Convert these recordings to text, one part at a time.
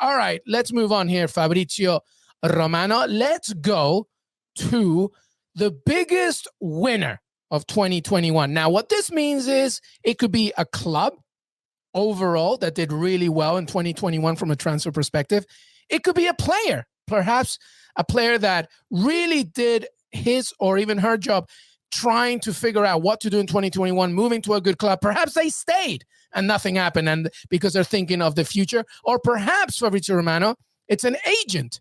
All right, let's move on here, Fabrizio Romano. Let's go to the biggest winner of 2021. Now, what this means is it could be a club overall that did really well in 2021 from a transfer perspective. It could be a player, perhaps a player that really did his or even her job trying to figure out what to do in 2021, moving to a good club. Perhaps they stayed and nothing happened and because they're thinking of the future. Or perhaps, Fabrizio Romano, it's an agent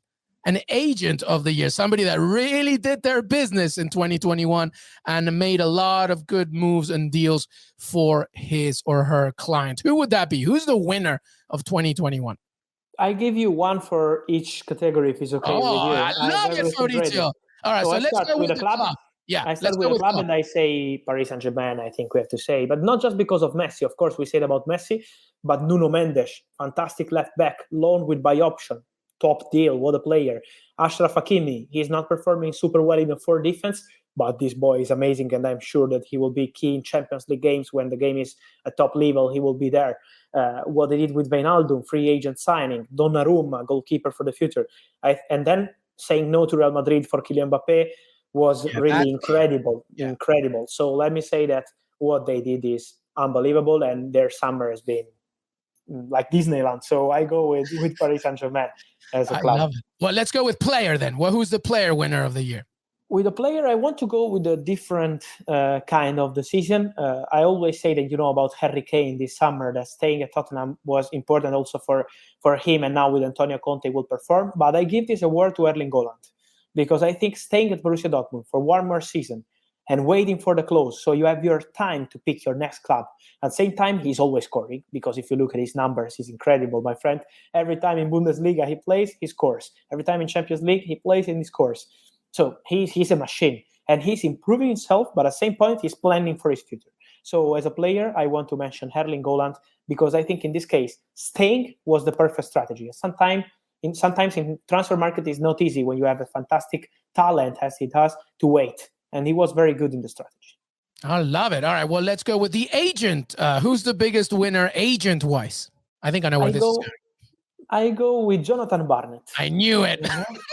of the year, somebody that really did their business in 2021 and made a lot of good moves and deals for his or her client. Who would that be? Who's the winner of 2021? I give you one for each category if it's okay with you. I love it, Fabrizio. All right, so let's go with the club. Yeah, I start with the club and I say Paris Saint-Germain, I think we have to say. But not just because of Messi. Of course, we said about Messi, but Nuno Mendes, fantastic left back, loan with buy option, top deal, what a player. Achraf Hakimi, he's not performing super well in the 4 defense, but this boy is amazing, and I'm sure that he will be key in Champions League games when the game is at top level. He will be there. What they did with Wijnaldum, free agent signing, Donnarumma, goalkeeper for the future. And then saying no to Real Madrid for Kylian Mbappé was really incredible. So let me say that what they did is unbelievable, and their summer has been like Disneyland. So I go with Paris Saint-Germain as a club. I love it. Well, let's go with player then. Well, who's the player winner of the year? With a player, I want to go with a different kind of decision. I always say that, about Harry Kane this summer, that staying at Tottenham was important also for him, and now with Antonio Conte will perform. But I give this award to Erling Haaland, because I think staying at Borussia Dortmund for one more season and waiting for the close, so you have your time to pick your next club. At the same time, he's always scoring, because if you look at his numbers, he's incredible, my friend. Every time in Bundesliga he plays, he scores. Every time in Champions League, he plays and he scores. So he's a machine, and he's improving himself, but at the same point, he's planning for his future. So as a player, I want to mention Erling Haaland, because I think in this case, staying was the perfect strategy. Sometimes in transfer market, it's not easy when you have a fantastic talent, as he does, to wait. And he was very good in the strategy. I love it. All right, well, let's go with the agent. Who's the biggest winner agent-wise? I think I know where this is going. I go with Jonathan Barnett. I knew it.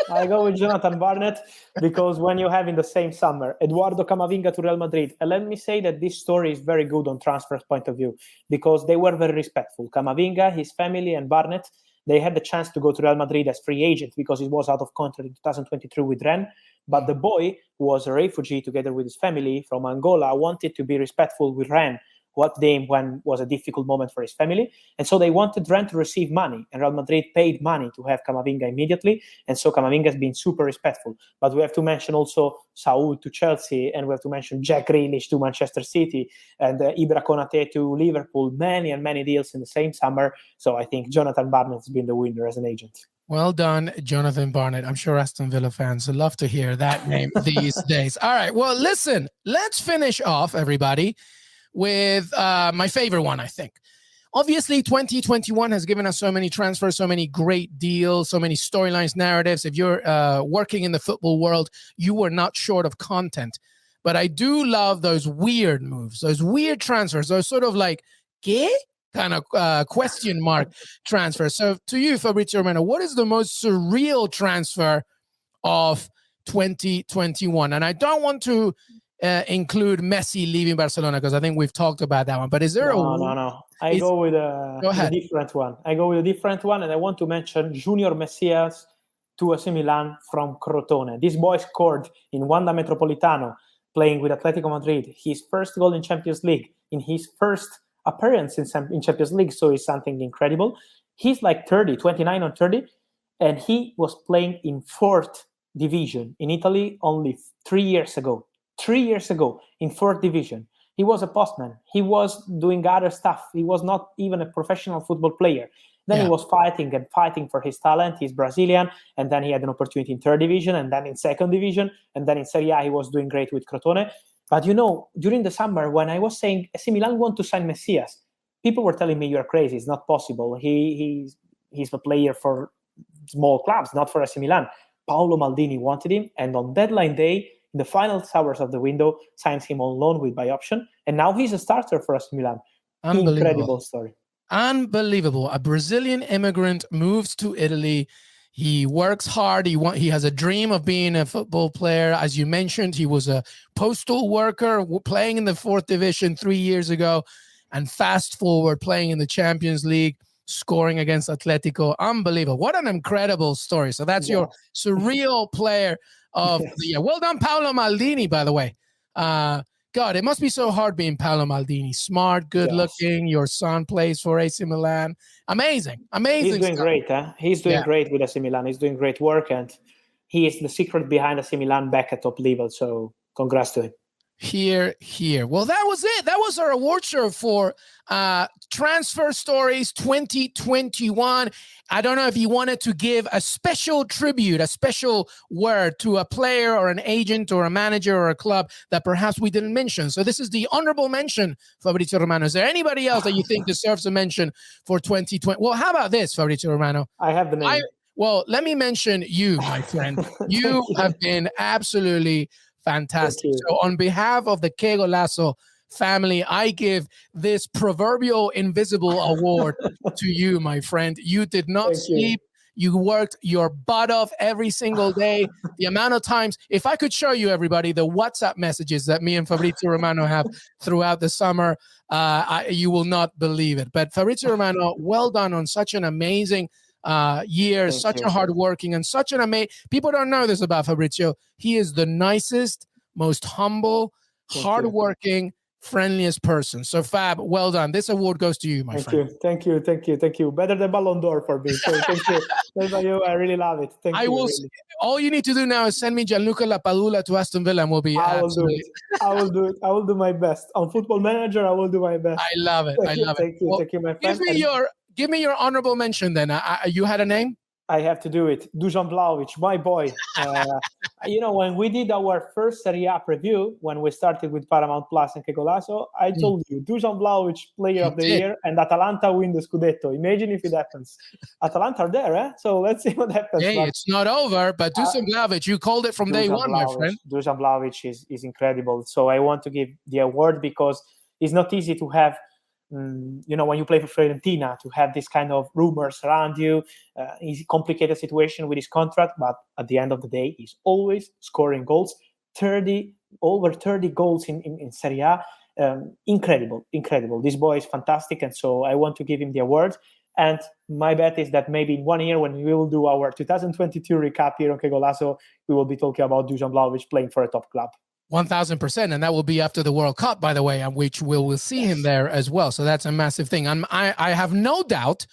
I go with Jonathan Barnett, because when you have in the same summer Eduardo Camavinga to Real Madrid, and let me say that this story is very good on transfer point of view, because they were very respectful. Camavinga, his family, and Barnett, they had the chance to go to Real Madrid as free agent because he was out of contract in 2023 with Rennes. But the boy, who was a refugee together with his family from Angola, wanted to be respectful with Rennes, what they when was a difficult moment for his family. And so they wanted Rennes to receive money, and Real Madrid paid money to have Camavinga immediately. And so Camavinga has been super respectful. But we have to mention also Saul to Chelsea, and we have to mention Jack Grealish to Manchester City, and Ibra Konate to Liverpool. Many and many deals in the same summer. So I think Jonathan Barnett has been the winner as an agent. Well done, Jonathan Barnett. I'm sure Aston Villa fans would love to hear that name these days. All right, well, listen, let's finish off, everybody, with my favorite one, I think. Obviously, 2021 has given us so many transfers, so many great deals, so many storylines, narratives. If you're working in the football world, you were not short of content. But I do love those weird moves, those weird transfers, those sort of like, ¿qué? Kind of question mark transfer. So to you, Fabrizio Romano, what is the most surreal transfer of 2021? And I don't want to include Messi leaving Barcelona, because I think we've talked about that one. But is there No. I go with a different one. And I want to mention Junior Messias to AC Milan from Crotone. This boy scored in Wanda Metropolitano, playing with Atletico Madrid, his first goal in Champions League, in his first appearance in Champions League, so it's something incredible. He's like 29 or 30, and he was playing in 4th division in Italy only 3 years ago. 3 years ago in 4th division. He was a postman. He was doing other stuff. He was not even a professional football player. Then he was fighting for his talent. He's Brazilian, and then he had an opportunity in 3rd division, and then in 2nd division, and then in Serie A he was doing great with Crotone. But during the summer, when I was saying AC Milan want to sign Messias, people were telling me, you're crazy, it's not possible. He's a player for small clubs, not for AC Milan. Paolo Maldini wanted him, and on deadline day, in the final hours of the window, signs him on loan with buy option, and now he's a starter for AC Milan. Incredible story. Unbelievable. A Brazilian immigrant moves to Italy. He works hard. He has a dream of being a football player. As you mentioned, he was a postal worker playing in the 4th division 3 years ago. And fast forward, playing in the Champions League, scoring against Atletico. Unbelievable. What an incredible story. So that's your surreal player of the year. Well done, Paolo Maldini, by the way. God, it must be so hard being Paolo Maldini. Smart, good looking. Your son plays for AC Milan. Amazing. He's doing stuff. great. He's doing great with AC Milan. He's doing great work, and he is the secret behind AC Milan back at top level. So congrats to him. Here. Well, that was it. That was our award show for Transfer Stories 2021. I don't know if you wanted to give a special tribute, a special word to a player or an agent or a manager or a club that perhaps we didn't mention. So this is the honorable mention, Fabrizio Romano. Is there anybody else that you think deserves a mention for 2020? Well, how about this, Fabrizio Romano? I have the name. Well, let me mention you, my friend. You have been absolutely fantastic. So on behalf of the Qué Golazo family, I give this proverbial invisible award to you, my friend. You did not sleep. You worked your butt off every single day. The amount of times, if I could show you, everybody, the WhatsApp messages that me and Fabrizio Romano have throughout the summer, you will not believe it. But Fabrizio Romano, well done on such an amazing year, such a hardworking and such an amazing. People don't know this about Fabrizio. He is the nicest, most humble, hardworking, friendliest person. So Fab, well done. This award goes to you, my friend. Thank you. Better than Ballon d'Or for me. So thank you. I really love it. Thank you. Really. All you need to do now is send me Gianluca Lapadula to Aston Villa, and we'll be. I will do it. I will do my best on Football Manager. I will do my best. I love it. Thank you, my friend. Give me your honorable mention then. You had a name? I have to do it. Dusan Vlahovic, my boy. When we did our first Serie A preview, when we started with Paramount Plus and Qué Golazo, I told you, Dusan Vlahovic, player of the year, and Atalanta win the Scudetto. Imagine if it happens. Atalanta are there, eh? So let's see what happens. Hey, it's not over, but Dusan Vlahovic, you called it from day one, my friend. Dusan Vlahovic is incredible. So I want to give the award because it's not easy to have when you play for Fiorentina, to have this kind of rumors around you. It's a complicated situation with his contract, but at the end of the day, he's always scoring goals. Over 30 goals in Serie A. Incredible. This boy is fantastic, and so I want to give him the award. And my bet is that maybe in 1 year, when we will do our 2022 recap here on Qué Golazo, we will be talking about Dusan Vlahovic playing for a top club. 1,000%, and that will be after the World Cup, by the way, and which we'll see him there as well. So that's a massive thing. I have no doubt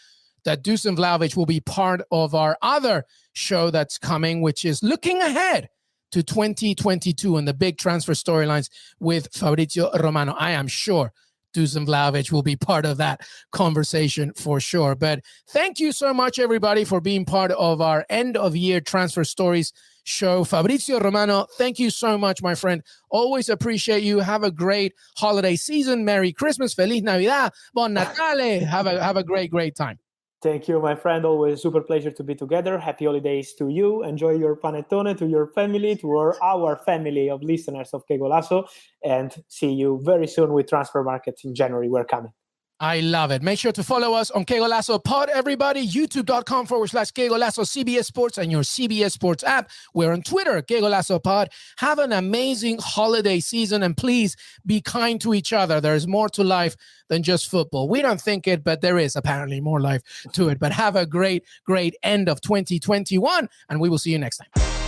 that Dusan Vlahovic will be part of our other show that's coming, which is looking ahead to 2022 and the big transfer storylines with Fabrizio Romano. I am sure Dusan Vlahovic will be part of that conversation for sure. But thank you so much, everybody, for being part of our end-of-year transfer stories show. Fabrizio Romano, thank you so much, my friend. Always appreciate you. Have a great holiday season. Merry Christmas. Feliz Navidad. Bon Natale. Have a great time. Thank you, my friend. Always super pleasure to be together. Happy holidays to you. Enjoy your panettone, to your family, to our family of listeners of Qué Golazo, and see you very soon with Transfer Markets in January. We're coming. I love it. Make sure to follow us on Qué Golazo Pod, everybody. YouTube.com/Qué Golazo, CBS Sports, and your CBS Sports app. We're on Twitter, Qué Golazo Pod. Have an amazing holiday season, and please be kind to each other. There's more to life than just football. We don't think it, but there is apparently more life to it. But have a great end of 2021, and we will see you next time.